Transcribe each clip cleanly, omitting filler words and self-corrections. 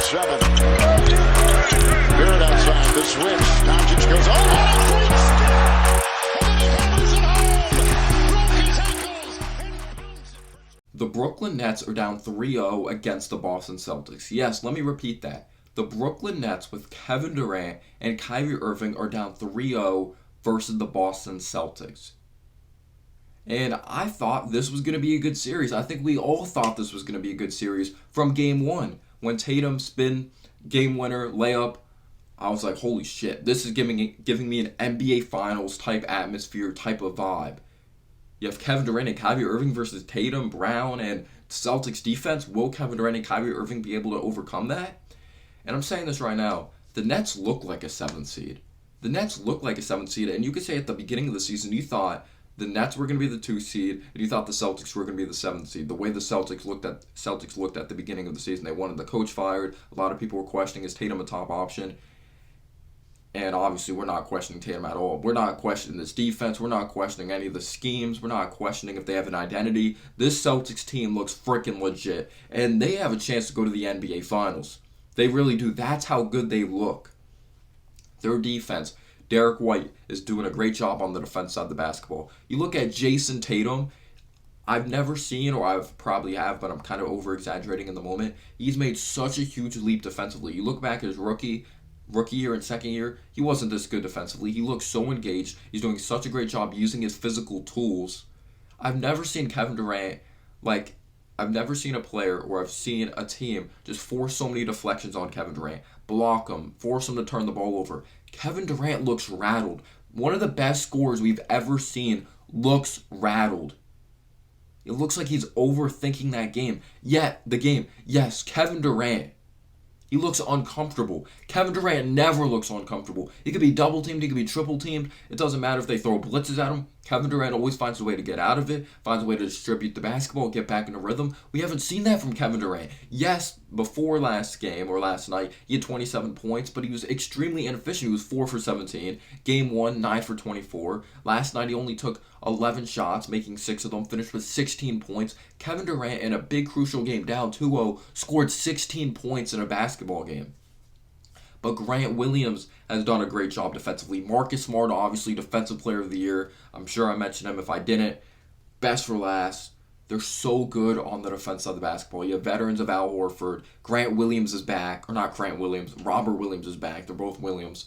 7. Barrett outside the switch. Doncic goes over. And he hammers it home. Broke his ankles. The Brooklyn Nets are down 3-0 against the Boston Celtics. Yes, let me repeat that. The Brooklyn Nets with Kevin Durant and Kyrie Irving are down 3-0 versus the Boston Celtics. And I thought this was going to be a good series. I think we all thought this was going to be a good series from game one. When Tatum spin game winner layup, I was like, holy shit, this is giving me an NBA Finals type atmosphere, type of vibe. You have Kevin Durant and Kyrie Irving versus Tatum, Brown, and Celtics defense. Will Kevin Durant and Kyrie Irving be able to overcome that? And I'm saying this right now, the Nets look like a 7th seed. The Nets look like a 7th seed, and you could say at the beginning of the season you thought the Nets were going to be the 2 seed, and you thought the Celtics were going to be the 7th seed. The way the Celtics looked at the beginning of the season, they wanted the coach fired. A lot of people were questioning, is Tatum a top option? And obviously, we're not questioning Tatum at all. We're not questioning this defense. We're not questioning any of the schemes. We're not questioning if they have an identity. This Celtics team looks freaking legit, and they have a chance to go to the NBA Finals. They really do. That's how good they look. Their defense, Derek White is doing a great job on the defense side of the basketball. You look at Jason Tatum, I've never seen, or I've probably have, but I'm kind of over-exaggerating in the moment. He's made such a huge leap defensively. You look back at his rookie year and second year, he wasn't this good defensively. He looks so engaged. He's doing such a great job using his physical tools. I've never seen Kevin Durant, I've never seen a player or I've seen a team just force so many deflections on Kevin Durant, block him, force him to turn the ball over. Kevin Durant looks rattled. One of the best scorers we've ever seen looks rattled. It looks like he's overthinking that game. Yes, Kevin Durant. He looks uncomfortable. Kevin Durant never looks uncomfortable. He could be double teamed, he could be triple teamed. It doesn't matter if they throw blitzes at him. Kevin Durant always finds a way to get out of it, finds a way to distribute the basketball, get back into rhythm. We haven't seen that from Kevin Durant. Yes, before last game or last night, he had 27 points, but he was extremely inefficient. He was 4 for 17. Game 1, 9 for 24. Last night, he only took 11 shots, making 6 of them, finished with 16 points. Kevin Durant, in a big crucial game, down 2-0, scored 16 points in a basketball game. But Grant Williams has done a great job defensively. Marcus Smart, obviously, Defensive Player of the Year. I'm sure I mentioned him. If I didn't, best for last. They're so good on the defense side of the basketball. You have veterans of Al Horford. Grant Williams is back. Or not Grant Williams. Robert Williams is back. They're both Williams.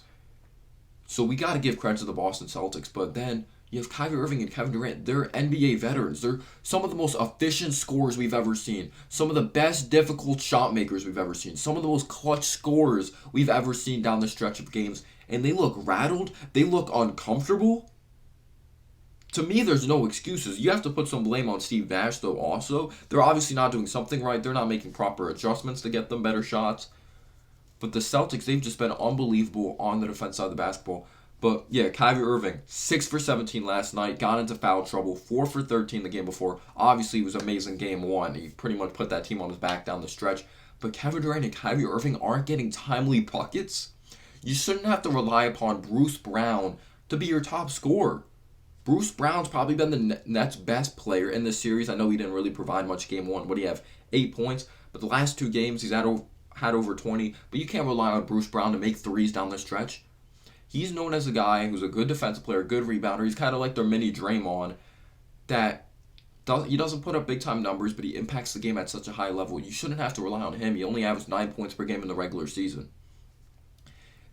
So we got to give credit to the Boston Celtics. But then you have Kyrie Irving and Kevin Durant. They're NBA veterans. They're some of the most efficient scorers we've ever seen. Some of the best difficult shot makers we've ever seen. Some of the most clutch scorers we've ever seen down the stretch of games. And they look rattled. They look uncomfortable. To me, there's no excuses. You have to put some blame on Steve Nash, though, also. They're obviously not doing something right. They're not making proper adjustments to get them better shots. But the Celtics, they've just been unbelievable on the defense side of the basketball. But yeah, Kyrie Irving, 6 for 17 last night, got into foul trouble, 4 for 13 the game before. Obviously, it was amazing game 1. He pretty much put that team on his back down the stretch. But Kevin Durant and Kyrie Irving aren't getting timely buckets. You shouldn't have to rely upon Bruce Brown to be your top scorer. Bruce Brown's probably been the Nets' best player in this series. I know he didn't really provide much game 1. What do you have? 8 points. But the last 2 games, he's had over 20. But you can't rely on Bruce Brown to make threes down the stretch. He's known as a guy who's a good defensive player, good rebounder. He's kind of like their mini Draymond that he doesn't put up big-time numbers, but he impacts the game at such a high level. You shouldn't have to rely on him. He only averaged 9 points per game in the regular season.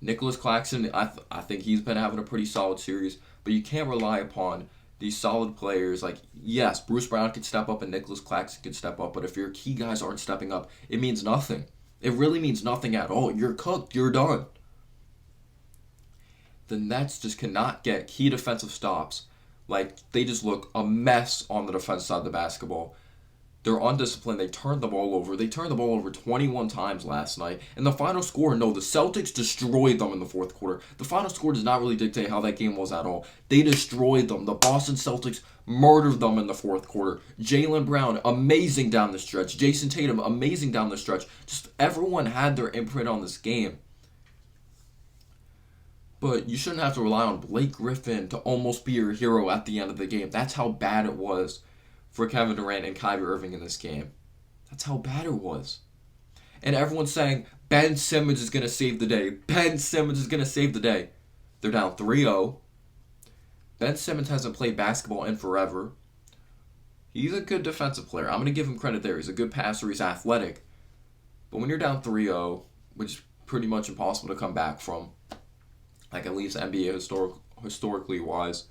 Nicholas Claxton, I think he's been having a pretty solid series, but you can't rely upon these solid players. Like, yes, Bruce Brown could step up and Nicholas Claxton could step up, but if your key guys aren't stepping up, it means nothing. It really means nothing at all. You're cooked. You're done. The Nets just cannot get key defensive stops. Like, they just look a mess on the defense side of the basketball. They're undisciplined. They turned the ball over. They turned the ball over 21 times last night. And the final score, no, the Celtics destroyed them in the fourth quarter. The final score does not really dictate how that game was at all. They destroyed them. The Boston Celtics murdered them in the fourth quarter. Jaylen Brown, amazing down the stretch. Jason Tatum, amazing down the stretch. Just everyone had their imprint on this game. But you shouldn't have to rely on Blake Griffin to almost be your hero at the end of the game. That's how bad it was for Kevin Durant and Kyrie Irving in this game. That's how bad it was. And everyone's saying Ben Simmons is going to save the day. Ben Simmons is going to save the day. They're down 3-0. Ben Simmons hasn't played basketball in forever. He's a good defensive player. I'm going to give him credit there. He's a good passer. He's athletic. But when you're down 3-0, which is pretty much impossible to come back from, like at least NBA historically wise,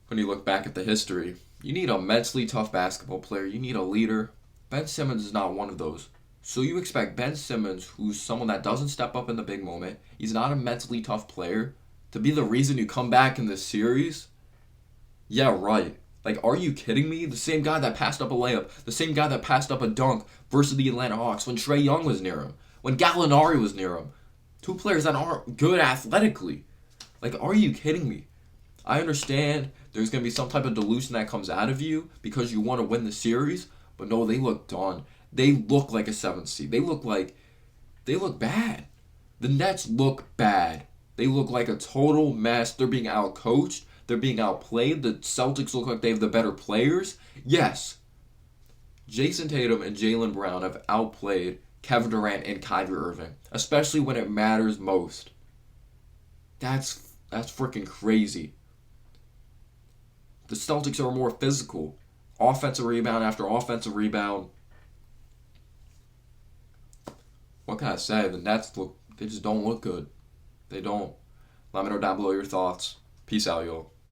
when you look back at the history, you need a mentally tough basketball player. You need a leader. Ben Simmons is not one of those. So you expect Ben Simmons, who's someone that doesn't step up in the big moment, he's not a mentally tough player, to be the reason you come back in this series? Yeah, right. Like, are you kidding me? The same guy that passed up a layup, the same guy that passed up a dunk versus the Atlanta Hawks when Trae Young was near him, when Gallinari was near him. Two players that aren't good athletically. Like, are you kidding me? I understand there's going to be some type of delusion that comes out of you because you want to win the series, but no, they look done. They look like a 7th seed. They look bad. The Nets look bad. They look like a total mess. They're being outcoached. They're being outplayed. The Celtics look like they have the better players. Yes, Jason Tatum and Jaylen Brown have outplayed Kevin Durant and Kyrie Irving, especially when it matters most. That's freaking crazy. The Celtics are more physical. Offensive rebound after offensive rebound. What can I say? The Nets they just don't look good. They don't. Let me know down below your thoughts. Peace out, y'all.